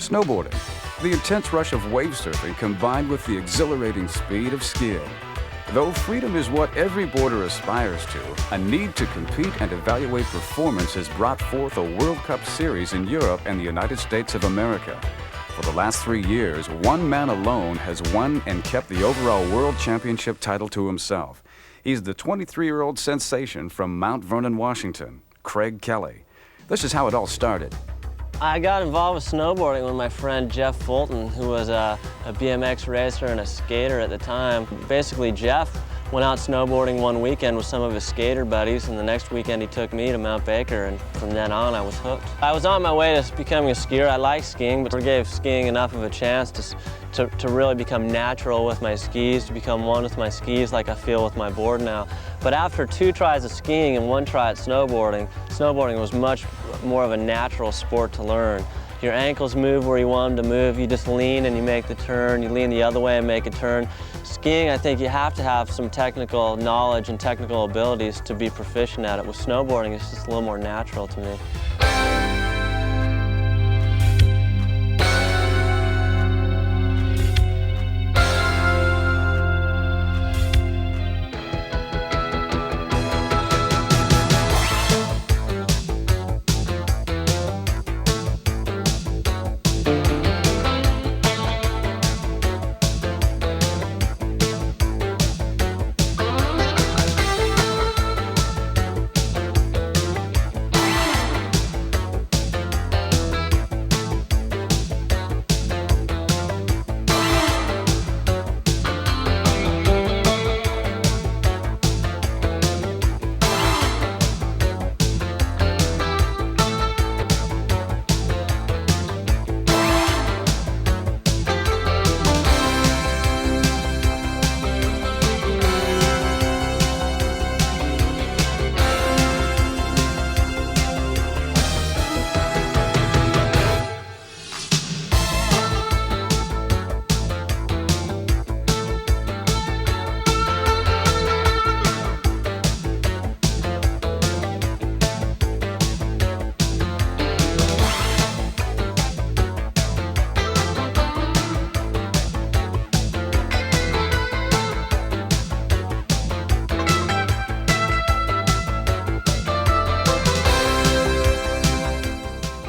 Snowboarding, the intense rush of wave surfing combined with the exhilarating speed of skiing. Though freedom is what every boarder aspires to, a need to compete and evaluate performance has brought forth a World Cup series in Europe and the United States of America. For the last 3 years, one man alone has won and kept the overall World Championship title to himself. He's the 23-year-old sensation from Mount Vernon, Washington, Craig Kelly. This is how it all started. I got involved with snowboarding with my friend Jeff Fulton, who was a BMX racer and a skater at the time. Basically, Jeff went out snowboarding one weekend with some of his skater buddies, and the next weekend he took me to Mount Baker, and from then on I was hooked. I was on my way to becoming a skier. I like skiing, but I gave skiing enough of a chance to really become natural with my skis, to become one with my skis like I feel with my board now. But after 2 tries of skiing and 1 try at snowboarding, snowboarding was much more of a natural sport to learn. Your ankles move where you want them to move. You just lean and you make the turn. You lean the other way and make a turn. Skiing, I think you have to have some technical knowledge and technical abilities to be proficient at it. With snowboarding, it's just a little more natural to me.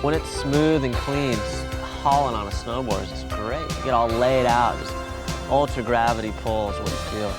When it's smooth and clean, hauling on a snowboard is just great. You get all laid out, just ultra gravity pull is what you feel.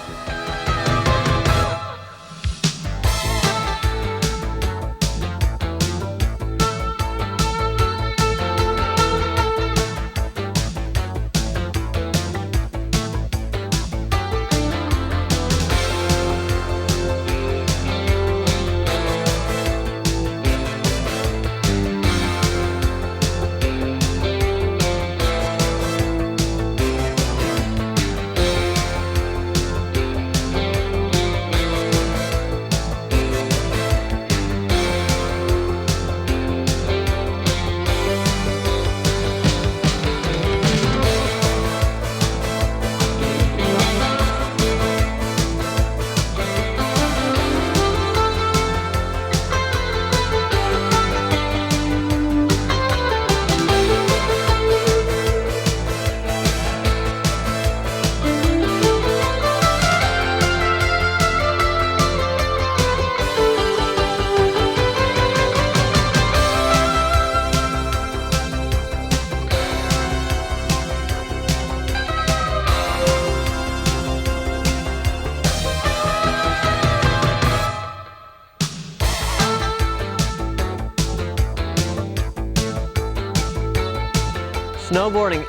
Snowboarding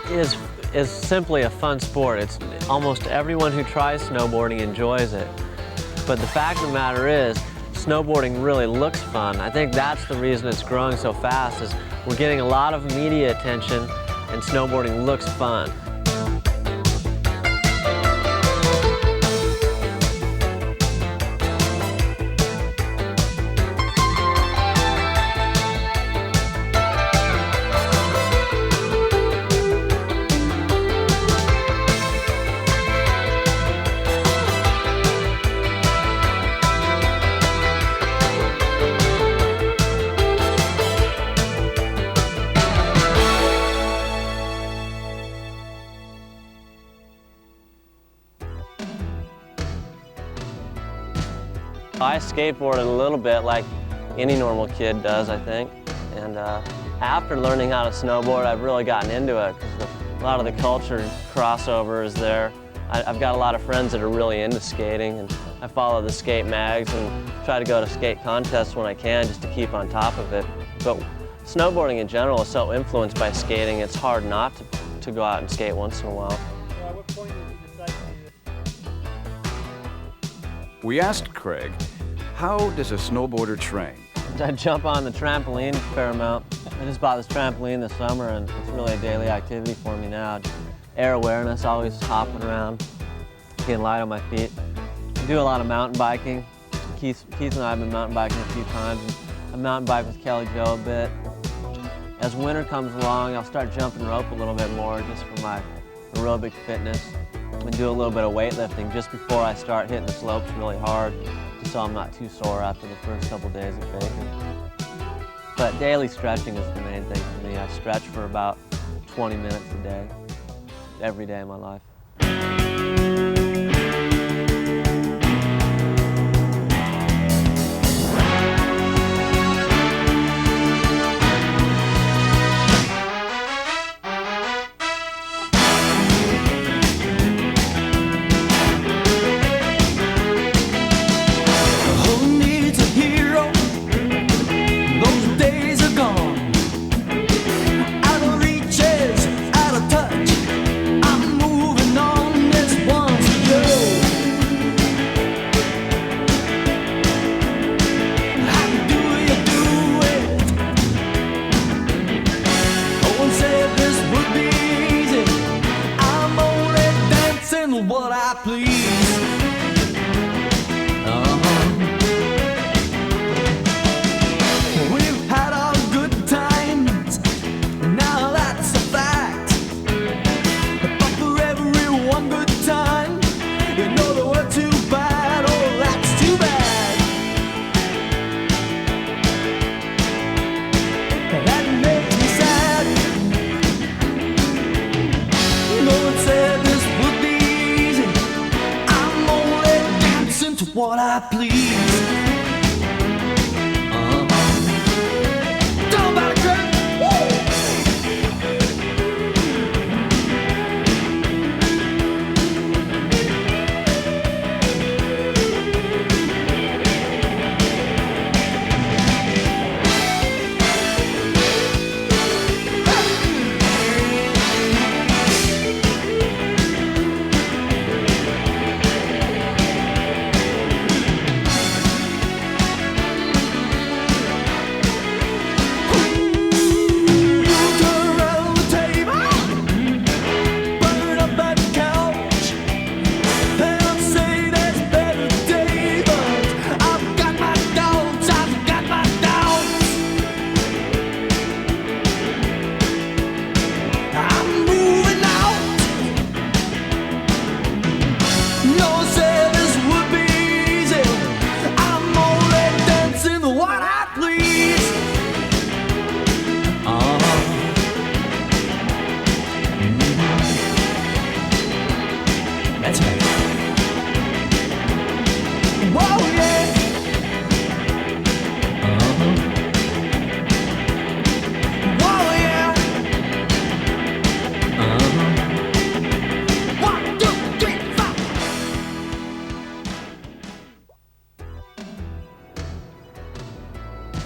is simply a fun sport. It's almost everyone who tries snowboarding enjoys it. But the fact of the matter is, snowboarding really looks fun. I think that's the reason it's growing so fast, is we're getting a lot of media attention and snowboarding looks fun. I skateboarded a little bit like any normal kid does, I think. And after learning how to snowboard, I've really gotten into it because a lot of the culture crossover is there. I've got a lot of friends that are really into skating, and I follow the skate mags and try to go to skate contests when I can just to keep on top of it. But snowboarding in general is so influenced by skating, it's hard not to go out and skate once in a while. At what point did you decide to do this? We asked Craig, how does a snowboarder train? I jump on the trampoline a fair amount. I just bought this trampoline this summer, and it's really a daily activity for me now. Just air awareness, always hopping around, getting light on my feet. I do a lot of mountain biking. Keith and I have been mountain biking a few times. I mountain bike with Kelly Joe a bit. As winter comes along, I'll start jumping rope a little bit more just for my aerobic fitness, and do a little bit of weightlifting just before I start hitting the slopes really hard, just so I'm not too sore after the first couple days of baking. But daily stretching is the main thing for me. I stretch for about 20 minutes a day, every day of my life. What I please. We've had our good times, now that's a fact. But for every one good time, you know they were too bad. Oh, that's too bad. That makes me sad. No one said this would be to what I please. Down by the curtain.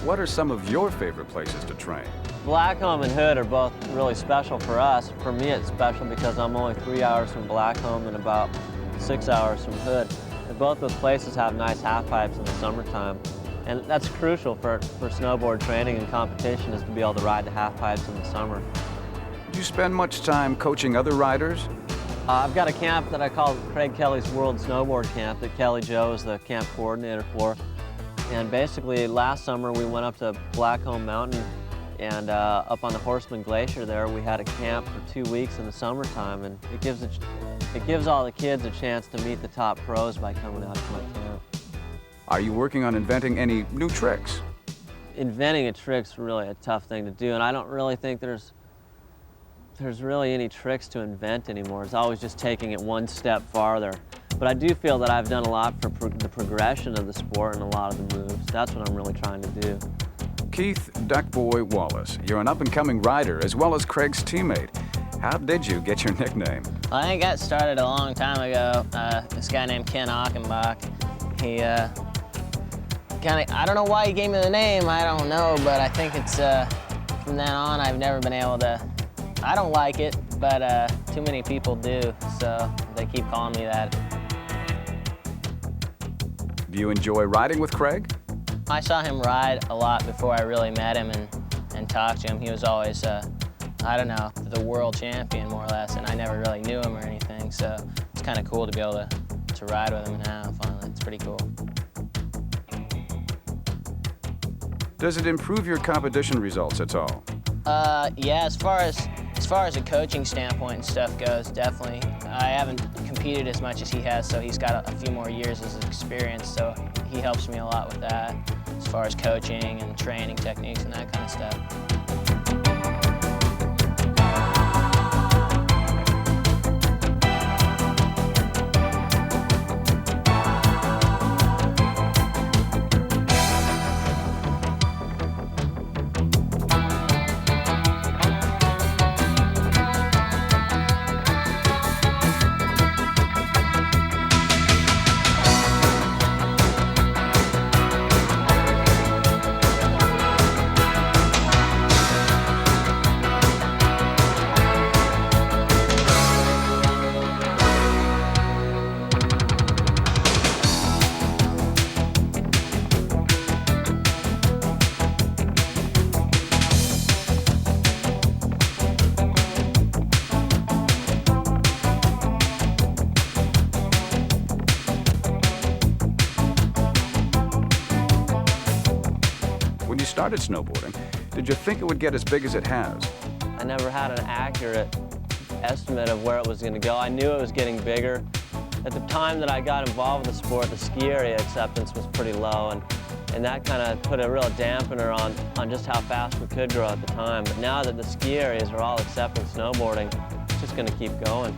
What are some of your favorite places to train? Blackcomb and Hood are both really special for us. For me, it's special because I'm only 3 hours from Blackcomb and about 6 hours from Hood. And both those places have nice half pipes in the summertime. And that's crucial for snowboard training and competition, is to be able to ride the half pipes in the summer. Do you spend much time coaching other riders? I've got a camp that I call Craig Kelly's World Snowboard Camp that Kelly Joe is the camp coordinator for. And basically last summer we went up to Blackcomb Mountain, and up on the Horseman Glacier there we had a camp for 2 weeks in the summertime, and it gives all the kids a chance to meet the top pros by coming out to my camp. Are you working on inventing any new tricks? Inventing a trick's really a tough thing to do, and I don't really think there's really any tricks to invent anymore. It's always just taking it one step farther. But I do feel that I've done a lot for the progression of the sport and a lot of the moves. That's what I'm really trying to do. Keith Duckboy Wallace, you're an up-and-coming rider as well as Craig's teammate. How did you get your nickname? Well, I think that started a long time ago. This guy named Ken Achenbach, he I don't know why he gave me the name, I don't know, but I think it's, from then on, I've never been able to, I don't like it, but too many people do, so they keep calling me that. Do you enjoy riding with Craig? I saw him ride a lot before I really met him and talked to him. He was always, I don't know, the world champion more or less, and I never really knew him or anything, so it's kind of cool to be able to ride with him now, finally. It's pretty cool. Does it improve your competition results at all? Yeah, as far as a coaching standpoint and stuff goes, definitely. I haven't competed as much as he has, so he's got a few more years as experience, so he helps me a lot with that, as far as coaching and training techniques and that kind of stuff. Started snowboarding, did you think it would get as big as it has? I never had an accurate estimate of where it was going to go. I knew it was getting bigger. At the time that I got involved with the sport, the ski area acceptance was pretty low, and that kind of put a real dampener on just how fast we could grow at the time. But now that the ski areas are all accepting snowboarding, it's just going to keep going.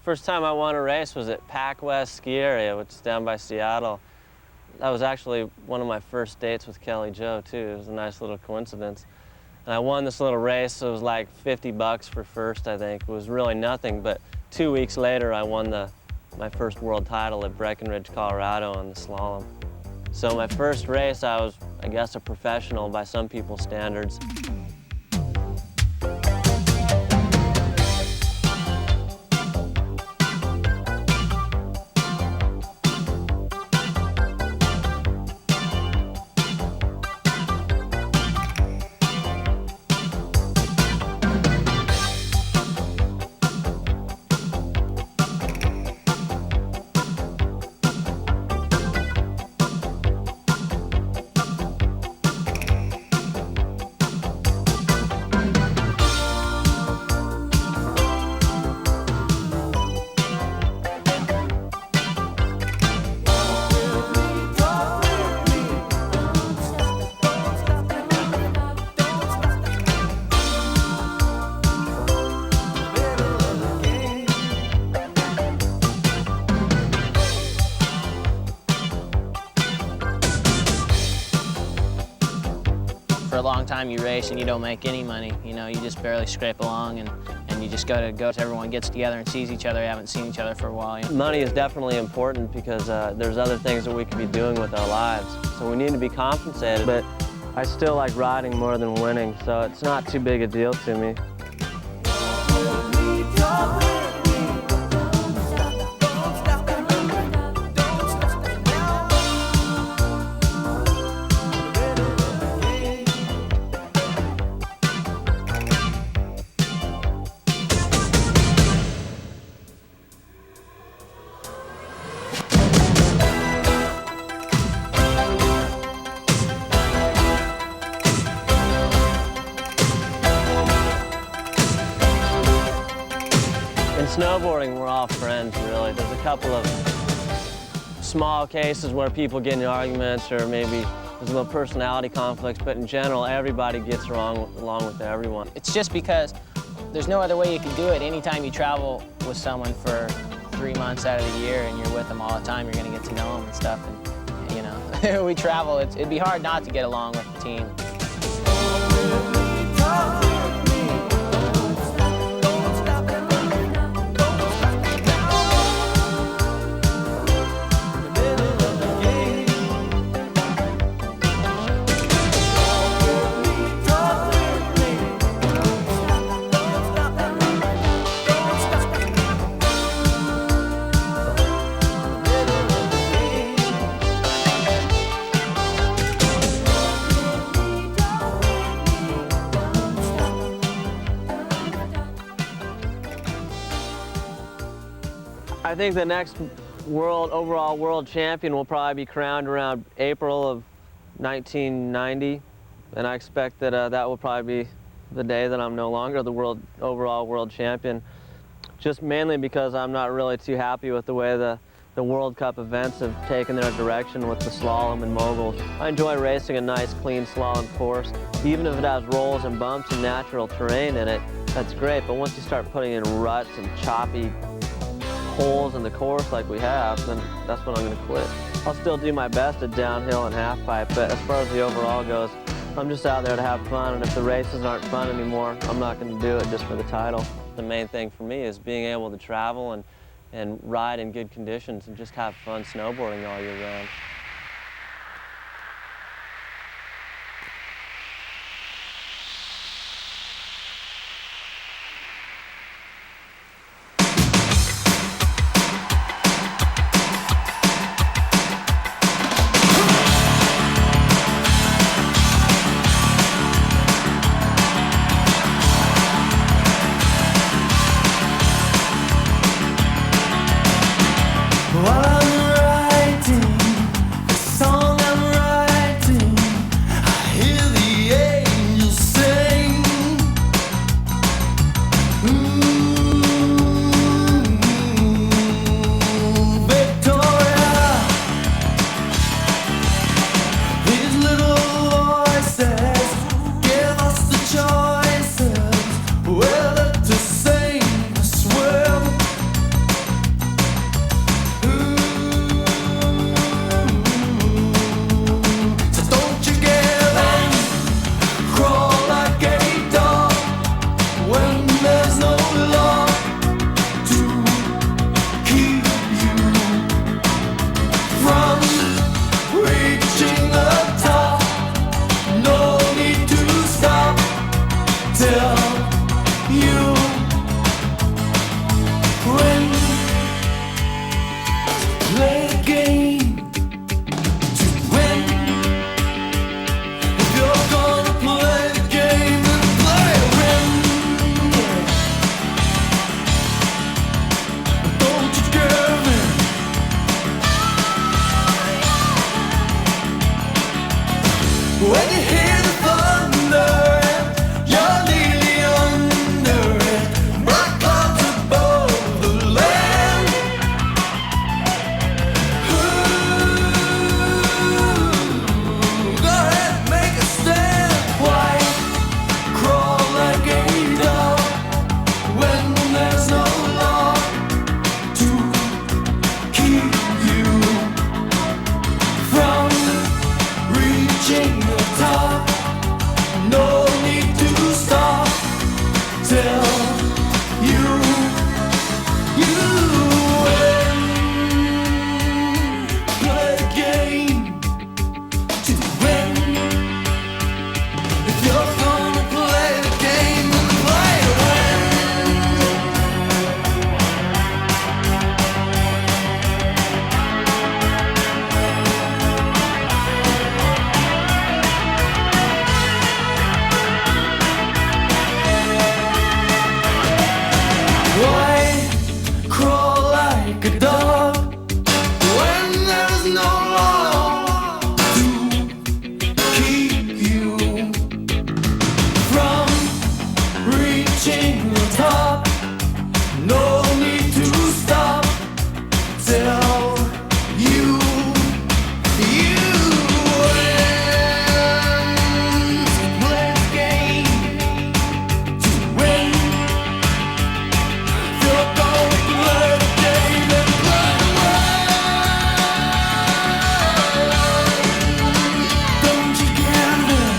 First time I won a race was at Pac West Ski Area, which is down by Seattle. That was actually one of my first dates with Kelly Jo, too. It was a nice little coincidence. And I won this little race. It was like $50 for first, I think. It was really nothing, but 2 weeks later, I won my first world title at Breckenridge, Colorado on the slalom. So my first race, I was, I guess, a professional by some people's standards. for a long time you race and you don't make any money. You know, you just barely scrape along, and you just go to everyone gets together and sees each other. You haven't seen each other for a while. You know? Money is definitely important because there's other things that we could be doing with our lives. So we need to be compensated, but I still like riding more than winning, so it's not too big a deal to me. Snowboarding, we're all friends, really. There's a couple of small cases where people get into arguments or maybe there's a little personality conflicts, but in general, everybody gets along with everyone. It's just because there's no other way you can do it. Anytime you travel with someone for 3 months out of the year and you're with them all the time, you're going to get to know them and stuff. And, you know, we travel, it'd be hard not to get along with the team. I think the next overall world champion will probably be crowned around April of 1990, and I expect that that will probably be the day that I'm no longer the overall world champion, just mainly because I'm not really too happy with the way the World Cup events have taken their direction with the slalom and moguls. I enjoy racing a nice, clean slalom course. Even if it has rolls and bumps and natural terrain in it, that's great, but once you start putting in ruts and choppy holes in the course like we have, then that's when I'm going to quit. I'll still do my best at downhill and halfpipe, but as far as the overall goes, I'm just out there to have fun, and if the races aren't fun anymore, I'm not going to do it just for the title. The main thing for me is being able to travel and ride in good conditions and just have fun snowboarding all year round. No need to stop till you win. Play the game to win. If you're gonna play the game, then play to win. Why crawl like a dog when there's no law to keep you from reaching the top? No need to stop till you win. Play the game to win. If you're gonna play the game, then play to win. Don't you get it?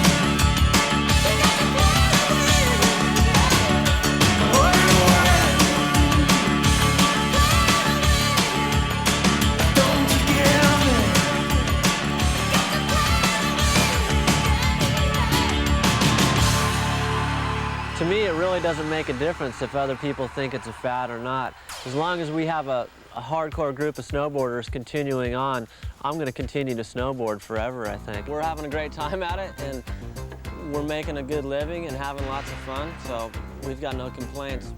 Play to win. Don't you get it? To me, it really doesn't make a difference if other people think it's a fad or not. As long as we have a hardcore group of snowboarders continuing on, I'm going to continue to snowboard forever, I think. We're having a great time at it, and we're making a good living and having lots of fun, so we've got no complaints.